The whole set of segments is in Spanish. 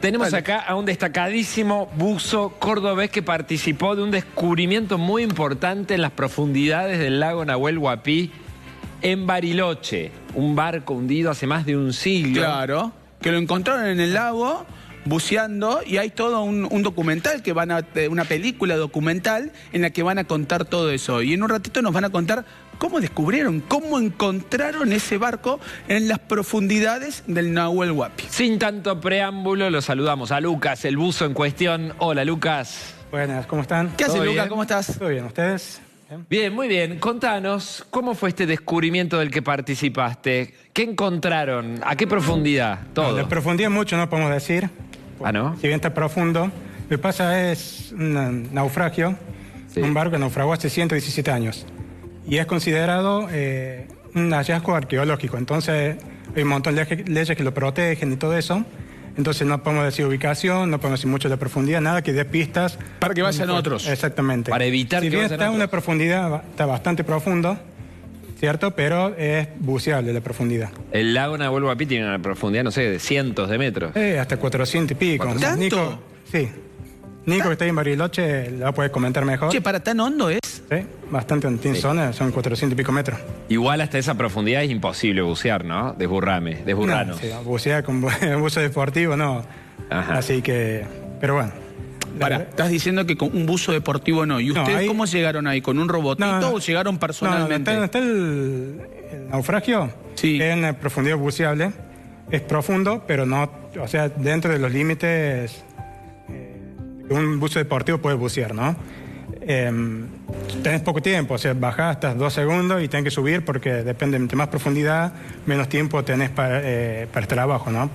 Tenemos acá a un destacadísimo buzo cordobés que participó de un descubrimiento muy importante en las profundidades del lago Nahuel Huapi en Bariloche. Un barco hundido hace más de un siglo. Claro, que lo encontraron en el lago buceando y hay todo un documental que una película documental en la que van a contar todo eso. Y en un ratito nos van a contar cómo descubrieron, cómo encontraron ese barco en las profundidades del Nahuel Huapi. Sin tanto preámbulo, lo saludamos a Lucas, el buzo en cuestión. Hola, Lucas. Buenas, ¿cómo están? ¿Qué haces, ¿Todo Lucas? bien? ¿Cómo estás? ¿Todo bien? ¿Ustedes? ¿Bien? Bien, muy bien. Contanos, ¿cómo fue este descubrimiento del que participaste? ¿Qué encontraron? ¿A qué profundidad? Todo. No, de profundidad mucho no podemos decir. ¿Ah, no? Si bien está profundo, lo que pasa es un naufragio, Sí. un barco que naufragó hace 117 años. Y es considerado un hallazgo arqueológico. Entonces hay un montón de leyes que lo protegen y todo eso. Entonces no podemos decir ubicación, no podemos decir mucho de profundidad, nada que dé pistas. Para que vayan otros. Exactamente. Para evitar si que bien vayan está a otros. una profundidad, está bastante profundo, ¿cierto? Pero es buceable la profundidad. El lago Nahuel Huapi tiene una profundidad, no sé, de cientos de metros. Hasta 400 y pico. ¿Tanto? Nico, sí. Nico, que está ahí en Bariloche, lo puede comentar mejor. Che, ¿para tan hondo es? Sí, bastante en Sí. zona, son 400 y pico metros. Igual hasta esa profundidad es imposible bucear, ¿no? Desburranos. No, sí, bucear con buzo deportivo, no. Ajá. Así que, pero bueno. Para, estás diciendo que con un buzo deportivo no. ¿Y No, ustedes ahí- cómo llegaron ahí? ¿Con un robotito No, no. o llegaron No, personalmente? está el naufragio, Sí. es una profundidad buceable, es profundo, pero no, o sea, dentro de los límites que un buzo deportivo puede bucear, ¿no? Tenés poco tiempo, o sea, bajás hasta 2 segundos y tenés que subir porque depende de más profundidad, menos tiempo tenés para estar abajo, ¿no?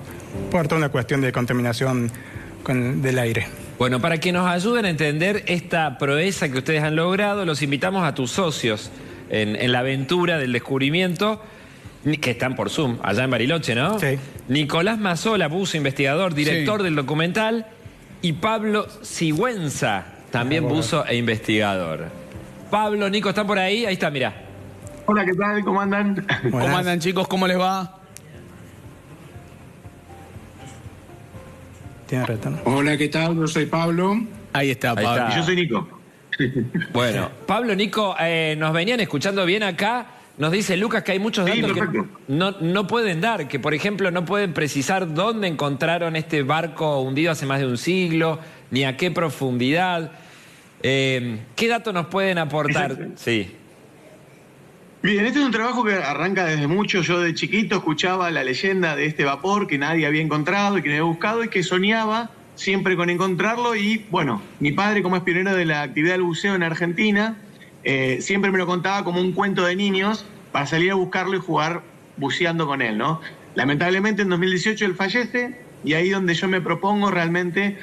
Por toda una cuestión de contaminación del aire. Bueno, para que nos ayuden a entender esta proeza que ustedes han logrado, los invitamos a tus socios en la aventura del descubrimiento, que están por Zoom, allá en Bariloche, ¿no? Sí. Nicolás Mazzola, buzo investigador, director Sí. del documental, y Pablo Sigüenza, también buzo e investigador. Pablo, Nico, ¿están por ahí? Ahí está, mirá. Hola, ¿qué tal? ¿Cómo andan? ¿Cómo Buenas. andan, chicos? ¿Cómo les va? Tiene retorno. Hola, ¿qué tal? Yo soy Pablo. Ahí está, Ahí Pablo. está. Y yo soy Nico. Bueno, Pablo, Nico, nos venían escuchando bien acá. Nos dice Lucas que hay muchos Sí, datos que perfecto. no pueden dar, que por ejemplo no pueden precisar dónde encontraron este barco hundido hace más de un siglo, ni a qué profundidad. ¿Qué datos nos pueden aportar? Exacto. Sí. Bien, este es un trabajo que arranca desde mucho. Yo de chiquito escuchaba la leyenda de este vapor que nadie había encontrado y que nadie había buscado y que soñaba siempre con encontrarlo. Y bueno, mi padre, como es pionero de la actividad del buceo en Argentina, siempre me lo contaba como un cuento de niños para salir a buscarlo y jugar buceando con él, ¿no? Lamentablemente en 2018 él fallece y ahí donde yo me propongo realmente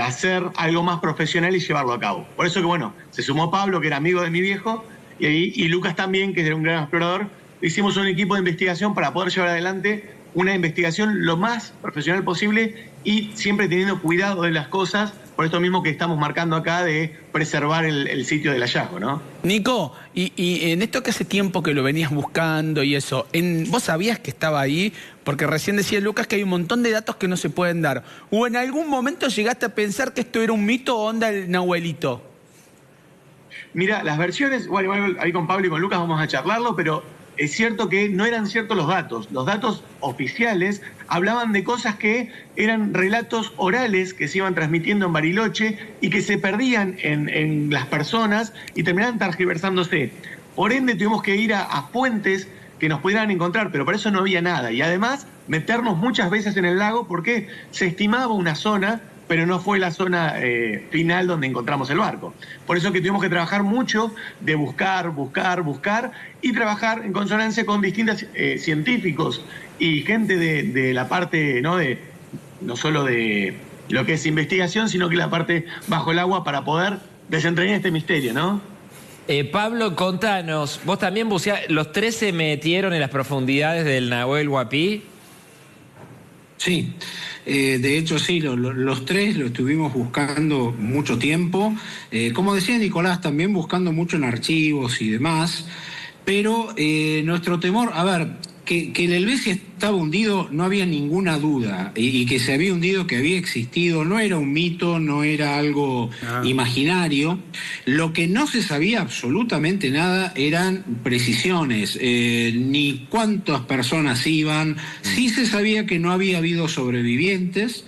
hacer algo más profesional y llevarlo a cabo. Por eso que bueno, se sumó Pablo, que era amigo de mi viejo, y Lucas también, que era un gran explorador. Hicimos un equipo de investigación para poder llevar adelante una investigación lo más profesional posible y siempre teniendo cuidado de las cosas, por esto mismo que estamos marcando acá de preservar el sitio del hallazgo, ¿no? Nico, y en esto que hace tiempo que lo venías buscando y eso, ¿vos sabías que estaba ahí? Porque recién decía Lucas que hay un montón de datos que no se pueden dar. ¿O en algún momento llegaste a pensar que esto era un mito o onda el Nahuelito? Mira, las versiones, bueno, igual ahí con Pablo y con Lucas vamos a charlarlo, pero es cierto que no eran ciertos los datos. Los datos oficiales hablaban de cosas que eran relatos orales que se iban transmitiendo en Bariloche y que se perdían en las personas y terminaban tergiversándose. Por ende tuvimos que ir a fuentes que nos pudieran encontrar, pero para eso no había nada. Y además meternos muchas veces en el lago porque se estimaba una zona, pero no fue la zona final donde encontramos el barco. Por eso que tuvimos que trabajar mucho de buscar y trabajar en consonancia con distintos científicos y gente de la parte, no solo de lo que es investigación, sino que la parte bajo el agua para poder desentrañar este misterio, ¿no? Pablo, contanos, vos también buceaste, ¿los 3 se metieron en las profundidades del Nahuel Huapi? Sí, de hecho sí, los 3 lo estuvimos buscando mucho tiempo, como decía Nicolás, también buscando mucho en archivos y demás, pero nuestro temor, a ver, que el Helvecia estaba hundido no había ninguna duda, y que se había hundido, que había existido, no era un mito, no era algo imaginario. Lo que no se sabía absolutamente nada eran precisiones, ni cuántas personas iban. Sí se sabía que no había habido sobrevivientes.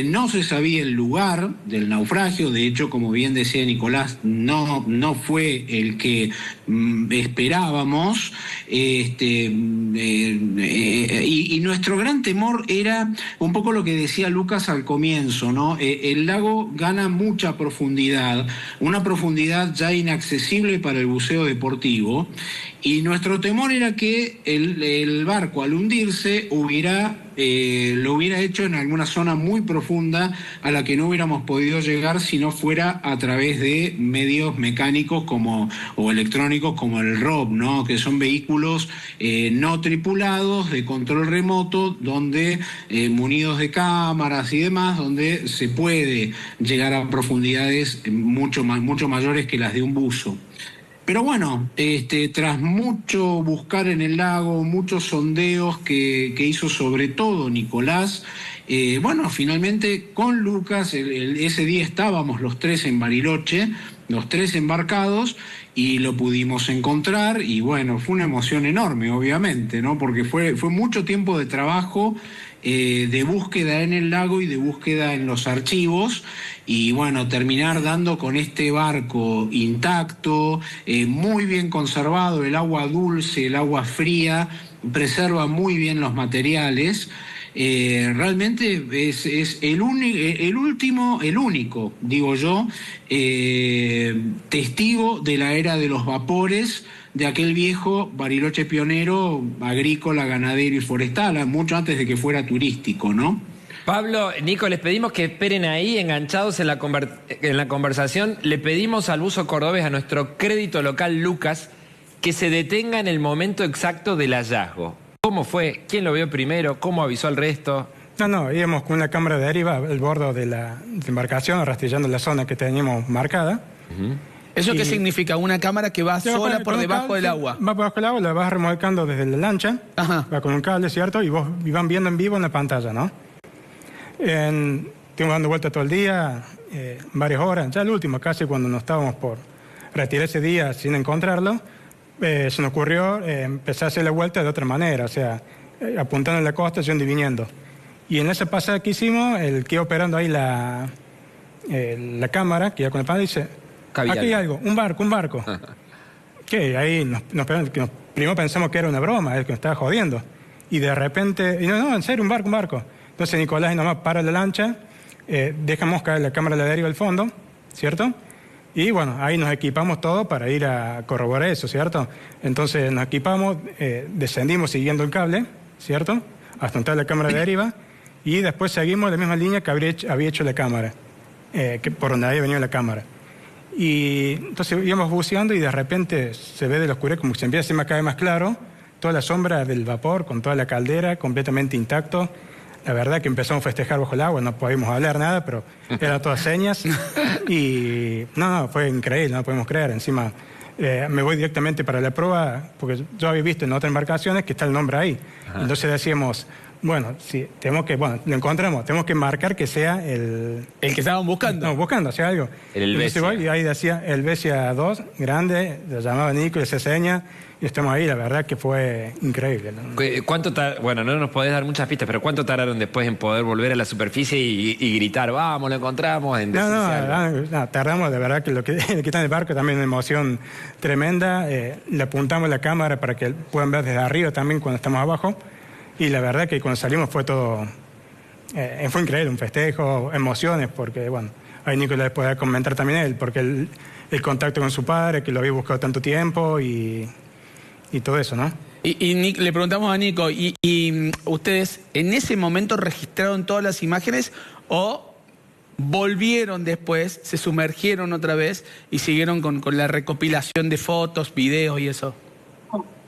No se sabía el lugar del naufragio, de hecho, como bien decía Nicolás, no fue el que esperábamos, y nuestro gran temor era un poco lo que decía Lucas al comienzo, ¿no? El lago gana mucha profundidad, una profundidad ya inaccesible para el buceo deportivo, y nuestro temor era que el barco, al hundirse, lo hubiera hecho en alguna zona muy profunda a la que no hubiéramos podido llegar si no fuera a través de medios mecánicos o electrónicos como el ROV, ¿no? Que son vehículos no tripulados de control remoto, donde munidos de cámaras y demás, donde se puede llegar a profundidades mucho mayores que las de un buzo. Pero bueno, tras mucho buscar en el lago, muchos sondeos que hizo sobre todo Nicolás, finalmente con Lucas, ese día estábamos los tres en Bariloche, los tres embarcados, y lo pudimos encontrar, y bueno, fue una emoción enorme, obviamente, ¿no? Porque fue mucho tiempo de trabajo, de búsqueda en el lago y de búsqueda en los archivos, y bueno, terminar dando con este barco intacto, muy bien conservado, el agua dulce, el agua fría, preserva muy bien los materiales. Realmente es el único, digo yo, testigo de la era de los vapores, de aquel viejo Bariloche pionero, agrícola, ganadero y forestal, mucho antes de que fuera turístico, ¿no? Pablo, Nico, les pedimos que esperen ahí, enganchados en la conversación. Le pedimos al buzo cordobés, a nuestro crédito local Lucas, que se detenga en el momento exacto del hallazgo. ¿Cómo fue? ¿Quién lo vio primero? ¿Cómo avisó al resto? No, íbamos con una cámara de deriva al borde de la embarcación, rastrillando la zona que teníamos marcada. ¿Eso qué significa? ¿Una cámara que va sola por debajo del agua? Va por debajo del agua, la vas remolcando desde la lancha, va con un cable, ¿cierto? Y van viendo en vivo en la pantalla, ¿no? Estuvimos dando vueltas todo el día, varias horas. Ya el último, casi cuando nos estábamos por retirar ese día sin encontrarlo, se nos ocurrió empezar a hacer la vuelta de otra manera, o sea, apuntando en la costa, yendo y viniendo. Y en esa pasada que hicimos, el que iba operando ahí la cámara, que iba con el panel, dice: aquí hay algo, un barco. Que ahí primero pensamos que era una broma, el que nos estaba jodiendo. Y de repente, no, en serio, un barco. Entonces Nicolás nomás para la lancha, dejamos caer la cámara de la deriva al fondo, ¿cierto? Y bueno, ahí nos equipamos todo para ir a corroborar eso, ¿cierto? Entonces nos equipamos, descendimos siguiendo el cable, ¿cierto? Hasta entrar la cámara de deriva, y después seguimos la misma línea que había hecho la cámara, por donde había venido la cámara. Y entonces íbamos buceando y de repente se ve de la oscuridad, como que se empieza a hacer cada vez más claro, toda la sombra del vapor con toda la caldera completamente intacto. La verdad que empezamos a festejar bajo el agua, no podíamos hablar nada, pero eran todas señas. Y fue increíble, no podemos creer. Encima me voy directamente para la prueba, porque yo había visto en otras embarcaciones que está el nombre ahí. Entonces decíamos, bueno, si tenemos que, lo encontramos, tenemos que marcar que sea el que estaban buscando. Buscando, hacía algo. El Helvecia. Y ahí decía Helvecia 2, grande, lo llamaba Nico y esa seña. Y estamos ahí, la verdad que fue increíble, ¿no? Bueno, no nos podés dar muchas pistas, pero ¿cuánto tardaron después en poder volver a la superficie y gritar, vamos, lo encontramos? No, tardamos, de verdad que lo que está en el barco también es una emoción tremenda. Le apuntamos la cámara para que puedan ver desde arriba también cuando estamos abajo. Y la verdad que cuando salimos fue todo, fue increíble, un festejo, emociones, porque bueno, ahí Nico les puede comentar también él, porque el contacto con su padre, que lo había buscado tanto tiempo y todo eso, ¿no? Y le preguntamos a Nico, ¿y ustedes en ese momento registraron todas las imágenes o volvieron después, se sumergieron otra vez y siguieron con la recopilación de fotos, videos y eso?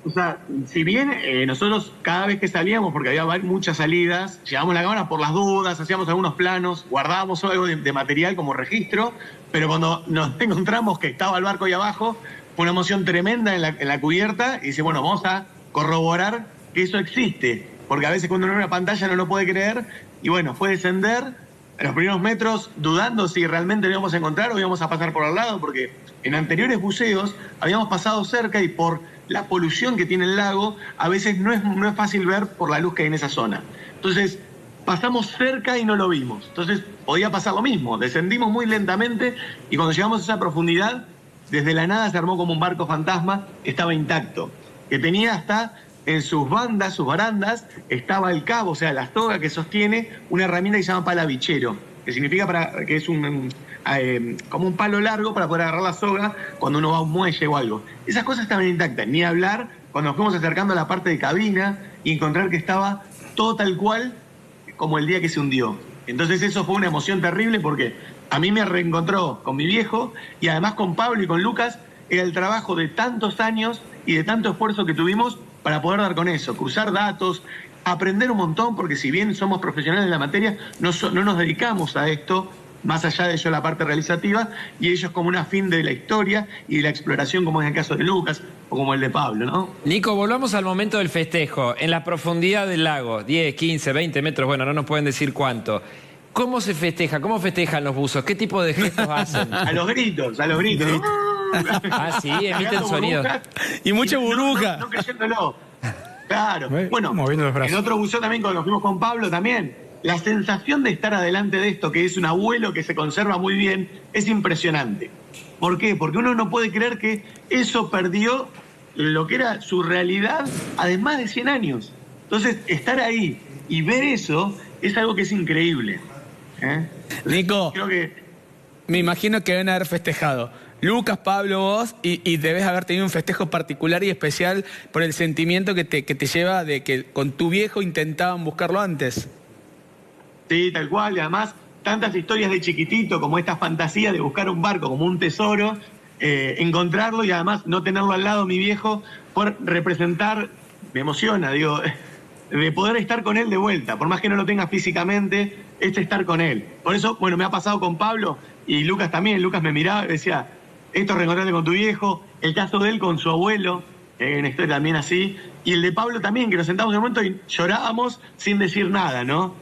O sea, si bien nosotros cada vez que salíamos, porque había muchas salidas, llevábamos la cámara por las dudas, hacíamos algunos planos, guardábamos algo de material como registro, pero cuando nos encontramos que estaba el barco ahí abajo, fue una emoción tremenda en la cubierta, y dice, bueno, vamos a corroborar que eso existe. porque a veces cuando uno ve una pantalla no lo puede creer, y bueno, fue descender en los primeros metros dudando si realmente lo íbamos a encontrar o íbamos a pasar por al lado, porque en anteriores buceos habíamos pasado cerca y por la polución que tiene el lago, a veces no es fácil ver por la luz que hay en esa zona. Entonces, pasamos cerca y no lo vimos. Entonces, podía pasar lo mismo. Descendimos muy lentamente y cuando llegamos a esa profundidad, desde la nada se armó como un barco fantasma que estaba intacto, que tenía hasta en sus bandas, sus barandas, estaba el cabo, o sea, la soga que sostiene una herramienta que se llama palavichero, que significa que es como un palo largo para poder agarrar la soga cuando uno va a un muelle o algo. Esas cosas estaban intactas, ni hablar cuando nos fuimos acercando a la parte de cabina y encontrar que estaba todo tal cual como el día que se hundió. Entonces eso fue una emoción terrible porque a mí me reencontró con mi viejo y además con Pablo y con Lucas. Era el trabajo de tantos años y de tanto esfuerzo que tuvimos para poder dar con eso, cruzar datos, aprender un montón, porque si bien somos profesionales de la materia, no nos dedicamos a esto, más allá de ello la parte realizativa, y ellos como un afín de la historia y de la exploración, como es el caso de Lucas o como el de Pablo, ¿no? Nico, volvamos al momento del festejo. En la profundidad del lago, 10, 15, 20 metros, bueno, no nos pueden decir cuánto. ¿Cómo se festeja? ¿Cómo festejan los buzos? ¿Qué tipo de gestos hacen? A los gritos, a los gritos. Ah, sí, emiten sonidos. Y mucha burbuja. No creyéndolo. Claro. Bueno, moviendo los brazos. en otro buceo también, cuando nos fuimos con Pablo también, la sensación de estar adelante de esto, que es un abuelo que se conserva muy bien, es impresionante. ¿Por qué? Porque uno no puede creer que eso perdió lo que era su realidad a más de 100 años. Entonces, estar ahí y ver eso es algo que es increíble. Nico, Creo que me imagino que deben haber festejado Lucas, Pablo, vos, y debes haber tenido un festejo particular y especial por el sentimiento que te lleva de que con tu viejo intentaban buscarlo antes. sí, tal cual, y además tantas historias de chiquitito como esta fantasía de buscar un barco como un tesoro, encontrarlo y además no tenerlo al lado, mi viejo, por representar, me emociona, digo, de poder estar con él de vuelta, por más que no lo tenga físicamente, es estar con él. Por eso, bueno, me ha pasado con Pablo y Lucas también. Lucas me miraba y decía, esto es reencontrarte con tu viejo, el caso de él con su abuelo, una historia también así, y el de Pablo también, que nos sentamos en un momento y llorábamos sin decir nada, ¿no?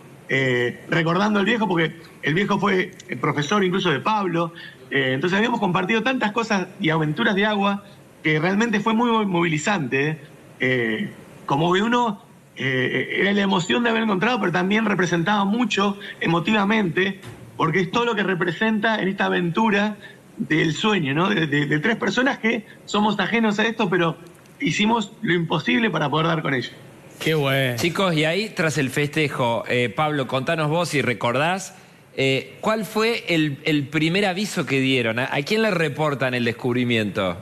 Recordando al viejo, porque el viejo fue el profesor incluso de Pablo, entonces habíamos compartido tantas cosas y aventuras de agua que realmente fue muy movilizante, como que uno era la emoción de haber encontrado, pero también representaba mucho emotivamente, porque es todo lo que representa en esta aventura del sueño, ¿no? De tres personas que somos ajenos a esto, pero hicimos lo imposible para poder dar con ello. Qué bueno. Chicos, y ahí tras el festejo, Pablo, contanos vos si recordás, ¿cuál fue el primer aviso que dieron? ¿A quién le reportan el descubrimiento?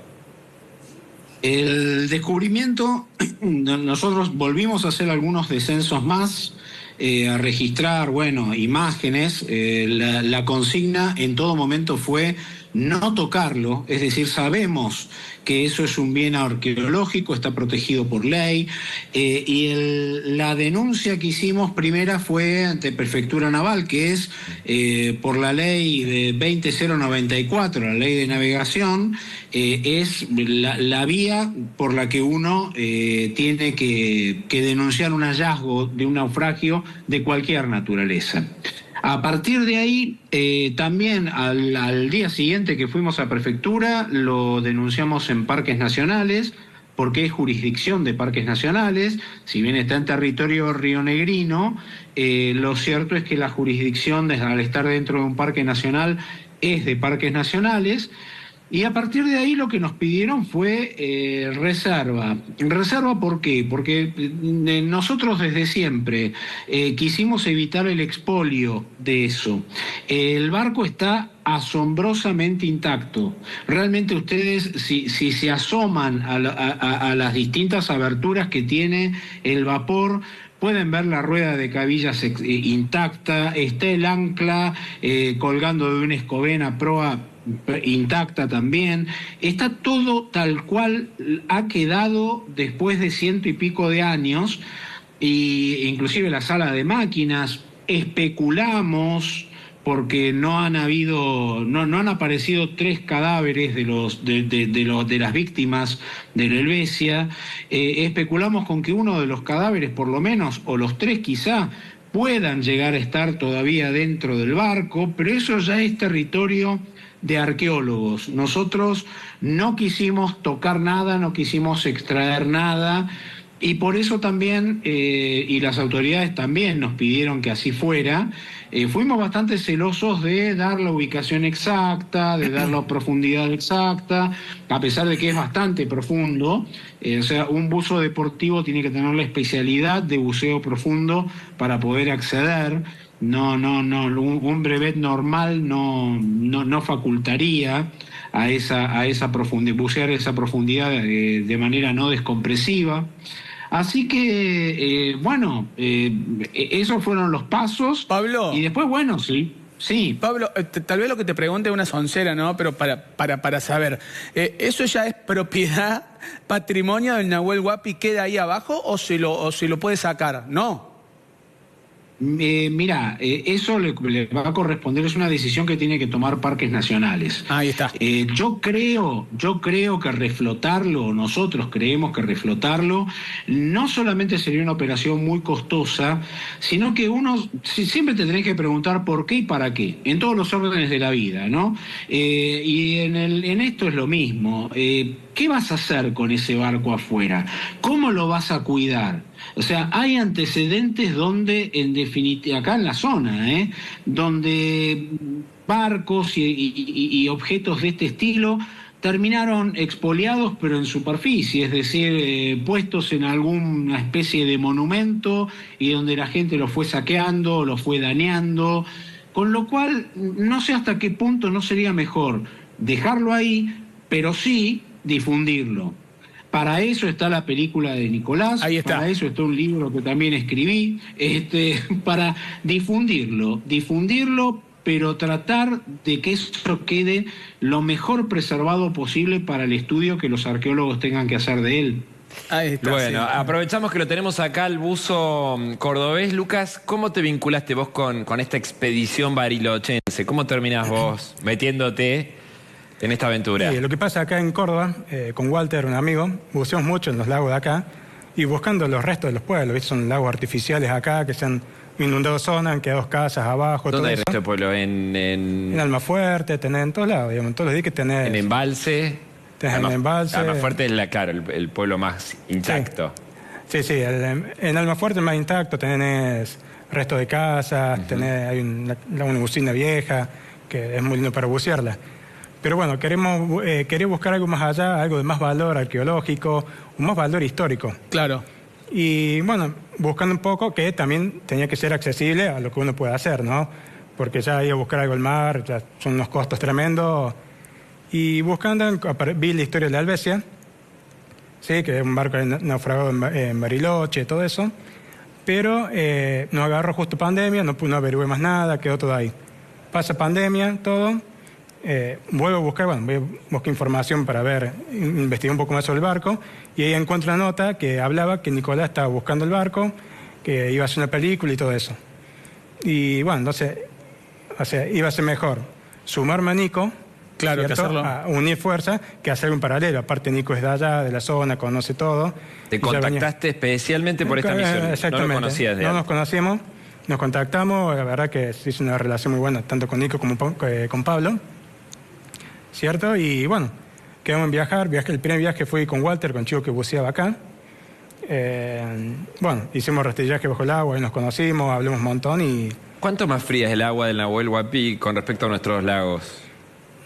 El descubrimiento, nosotros volvimos a hacer algunos descensos más, a registrar, bueno, imágenes. La consigna en todo momento fue no tocarlo, es decir, sabemos que eso es un bien arqueológico, está protegido por ley, y la denuncia que hicimos primera fue ante Prefectura Naval, que es por la ley de 20094, la ley de navegación, es la vía por la que uno tiene que denunciar un hallazgo de un naufragio de cualquier naturaleza. A partir de ahí, también al día siguiente que fuimos a Prefectura, lo denunciamos en Parques Nacionales, porque es jurisdicción de Parques Nacionales. Si bien está en territorio rionegrino, lo cierto es que la jurisdicción, al estar dentro de un parque nacional, es de Parques Nacionales. Y a partir de ahí lo que nos pidieron fue reserva. ¿Reserva por qué? Porque nosotros desde siempre quisimos evitar el expolio de eso. El barco está asombrosamente intacto. Realmente ustedes, si se asoman a las distintas aberturas que tiene el vapor, pueden ver la rueda de cabillas intacta, está el ancla colgando de una escobena proa intacta también, está todo tal cual ha quedado después de 100 y pico de años, y inclusive la sala de máquinas, especulamos porque no han aparecido 3 cadáveres de las víctimas de la Helvecia. Especulamos con que uno de los cadáveres, por lo menos, o los 3 quizá, puedan llegar a estar todavía dentro del barco, pero eso ya es territorio de arqueólogos. Nosotros no quisimos tocar nada, no quisimos extraer nada, y por eso también, y las autoridades también nos pidieron que así fuera, fuimos bastante celosos de dar la ubicación exacta, de dar la profundidad exacta, a pesar de que es bastante profundo. O sea, un buzo deportivo tiene que tener la especialidad de buceo profundo para poder acceder. Un brevet normal no facultaría a esa profundidad, bucear esa profundidad de manera no descompresiva. Así que, esos fueron los pasos. Pablo. Y después, sí. Pablo, tal vez lo que te pregunte es una soncera, ¿no? Pero para saber, ¿eso ya es propiedad, patrimonio del Nahuel Huapi, queda ahí abajo o se lo puede sacar? No. Mira, eso le va a corresponder, es una decisión que tiene que tomar Parques Nacionales. Ahí está. Yo creo que reflotarlo, nosotros creemos que reflotarlo, no solamente sería una operación muy costosa, sino que siempre te tenés que preguntar por qué y para qué, en todos los órdenes de la vida, ¿no? Y en esto es lo mismo. ¿Qué vas a hacer con ese barco afuera? ¿Cómo lo vas a cuidar? O sea, hay antecedentes donde, en definitiva, acá en la zona, donde barcos y objetos de este estilo terminaron expoliados, pero en superficie, es decir, puestos en alguna especie de monumento y donde la gente lo fue saqueando, lo fue dañando, con lo cual no sé hasta qué punto no sería mejor dejarlo ahí, pero sí difundirlo. Para eso está la película de Nicolás, ahí está. Para eso está un libro que también escribí, para difundirlo, pero tratar de que eso quede lo mejor preservado posible para el estudio que los arqueólogos tengan que hacer de él. Ahí está. Bueno, aprovechamos que lo tenemos acá, el buzo cordobés. Lucas, ¿cómo te vinculaste vos con esta expedición barilochense? ¿Cómo terminás vos metiéndote en esta aventura? Sí, lo que pasa acá en Córdoba, con Walter, un amigo, buceamos mucho en los lagos de acá y buscando los restos de los pueblos. ¿Viste? Son lagos artificiales acá que se han inundado zonas, han quedado casas abajo. ¿Dónde todo hay eso. resto de pueblo? En Almafuerte, tenés en todos lados, digamos, en todos los diques tenés. En Embalse. Tenés en Embalse. Almafuerte es el pueblo más intacto. Sí, en Almafuerte es más intacto, tenés restos de casas, hay una usina vieja que es muy lindo para bucearla. Pero bueno, quería buscar algo más allá, algo de más valor arqueológico, un más valor histórico. Claro. Y bueno, buscando un poco que también tenía que ser accesible a lo que uno puede hacer, ¿no? Porque ya ir a buscar algo al mar, ya son unos costos tremendos. Y buscando, vi la historia de la Helvecia, sí, que es un barco naufragado en Bariloche, todo eso. Pero nos agarró justo pandemia, no averigué más nada, quedó todo ahí. Pasa pandemia, todo. Vuelvo a buscar, busqué información para investigué un poco más sobre el barco y ahí encuentro una nota que hablaba que Nicolás estaba buscando el barco, que iba a hacer una película y todo eso. Y bueno, entonces, iba a ser mejor sumarme a Nico, claro, que hacerlo. A unir fuerzas, que hacer un paralelo. Aparte Nico es de allá, de la zona, conoce todo. Te contactaste especialmente por esta misión. Exactamente. No lo conocías de No nos conocíamos, nos contactamos, la verdad que se hizo una relación muy buena, tanto con Nico como con Pablo. ¿Cierto? Y bueno, quedamos en viajar. El primer viaje fui con Walter, con chico que buceaba acá. Hicimos rastrillaje bajo el agua y nos conocimos, hablamos un montón y... ¿Cuánto más fría es el agua del Nahuel Huapi con respecto a nuestros lagos?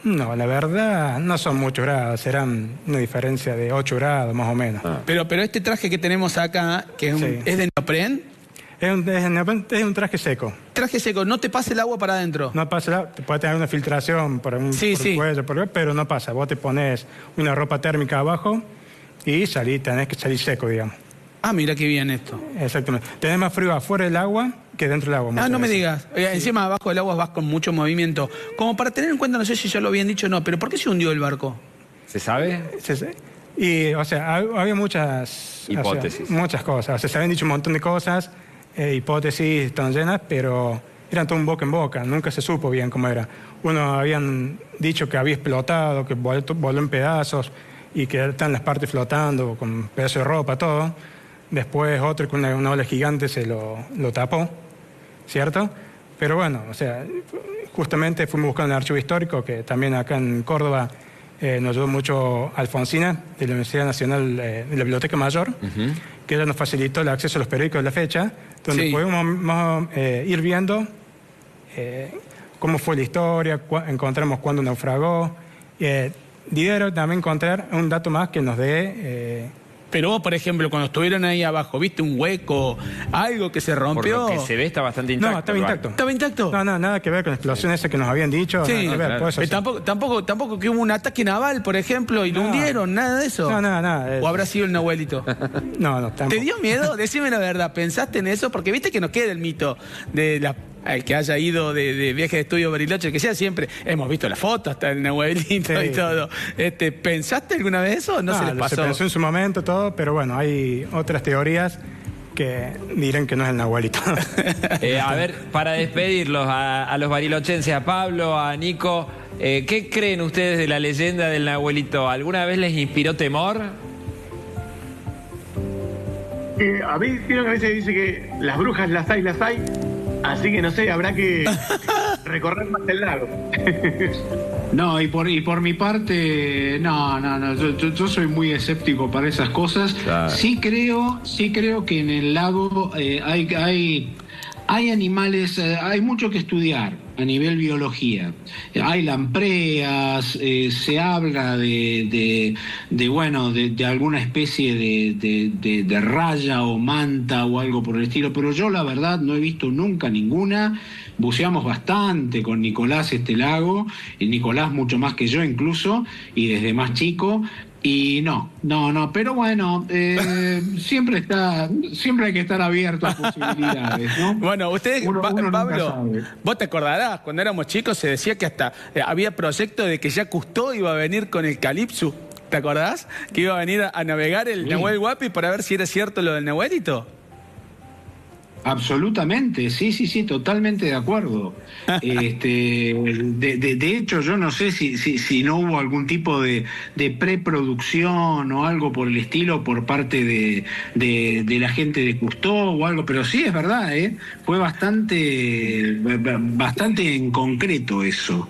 No, la verdad no son muchos grados, serán una diferencia de 8 grados más o menos. Pero este traje que tenemos acá, que es de neopren. Es un traje seco. Traje seco, no te pasa el agua para adentro. No pasa el agua, puede tener una filtración por el cuello, pero no pasa. Vos te pones una ropa térmica abajo y tenés que salir seco, digamos. Ah, mira qué bien esto. Exactamente. Tenés más frío afuera del agua que dentro del agua. No me digas. Encima abajo del agua vas con mucho movimiento. Como para tener en cuenta, no sé si ya lo habían dicho o no, pero ¿por qué se hundió el barco? ¿Se sabe? Y, había muchas... hipótesis. Muchas cosas. Se habían dicho un montón de cosas. Hipótesis están llenas, pero eran todo un boca en boca, nunca se supo bien cómo era. Uno habían dicho que había explotado, que voló en pedazos y que están las partes flotando con pedazos de ropa, todo. Después otro con una ola gigante se lo tapó, ¿cierto? Pero bueno, o sea, justamente fuimos buscando el archivo histórico, que también acá en Córdoba nos ayudó mucho Alfonsina, de la Universidad Nacional de la Biblioteca Mayor, que ella nos facilitó el acceso a los periódicos de la fecha, donde podemos ir viendo cómo fue la historia, encontramos cuándo naufragó. Diderot también encontrar un dato más que nos dé... Pero vos, por ejemplo, cuando estuvieron ahí abajo, ¿viste un hueco, algo que se rompió? Por lo que se ve está bastante intacto. No, estaba intacto. ¿Estaba intacto? No, nada que ver con la explosión esa que nos habían dicho. Sí, nada que ver, claro. por eso Tampoco que hubo un ataque naval, por ejemplo, y lo hundieron, nada de eso. No, nada. ¿O habrá sido el Nahuelito? No, tampoco. ¿Te dio miedo? Decime la verdad, ¿pensaste en eso? Porque viste que nos queda el mito de el que haya ido de viaje de estudio a Bariloche, que sea siempre, hemos visto la foto, hasta el Nahuelito y todo. ¿Pensaste alguna vez eso o no se les pasó? Se pensó en su momento todo, pero bueno, hay otras teorías que dirán que no es el Nahuelito. A ver, para despedirlos a los barilochenses, a Pablo, a Nico, ¿qué creen ustedes de la leyenda del Nahuelito? ¿Alguna vez les inspiró temor? A mí, vieron que a veces dice que las brujas las hay. Así que no sé, habrá que recorrer más el lago. No, y por mi parte, no, yo soy muy escéptico para esas cosas. Claro. Sí creo que en el lago hay animales, hay mucho que estudiar a nivel biología. Hay lampreas, se habla de alguna especie de raya o manta o algo por el estilo, pero yo la verdad no he visto nunca ninguna. Buceamos bastante con Nicolás este lago, y Nicolás mucho más que yo incluso, y desde más chico. Y no, pero bueno, siempre hay que estar abierto a posibilidades, ¿no? Bueno, ustedes, Uno nunca Pablo, sabe. vos te acordarás, cuando éramos chicos se decía que hasta había proyecto de que Jacques Cousteau iba a venir con el Calipso. ¿Te acordás? Que iba a venir a navegar el Nahuel Huapi para ver si era cierto lo del Nahuelito. Absolutamente, sí, totalmente de acuerdo. De hecho, yo no sé si no hubo algún tipo de preproducción o algo por el estilo por parte de la gente de Cousteau o algo, pero sí es verdad, fue bastante en concreto eso.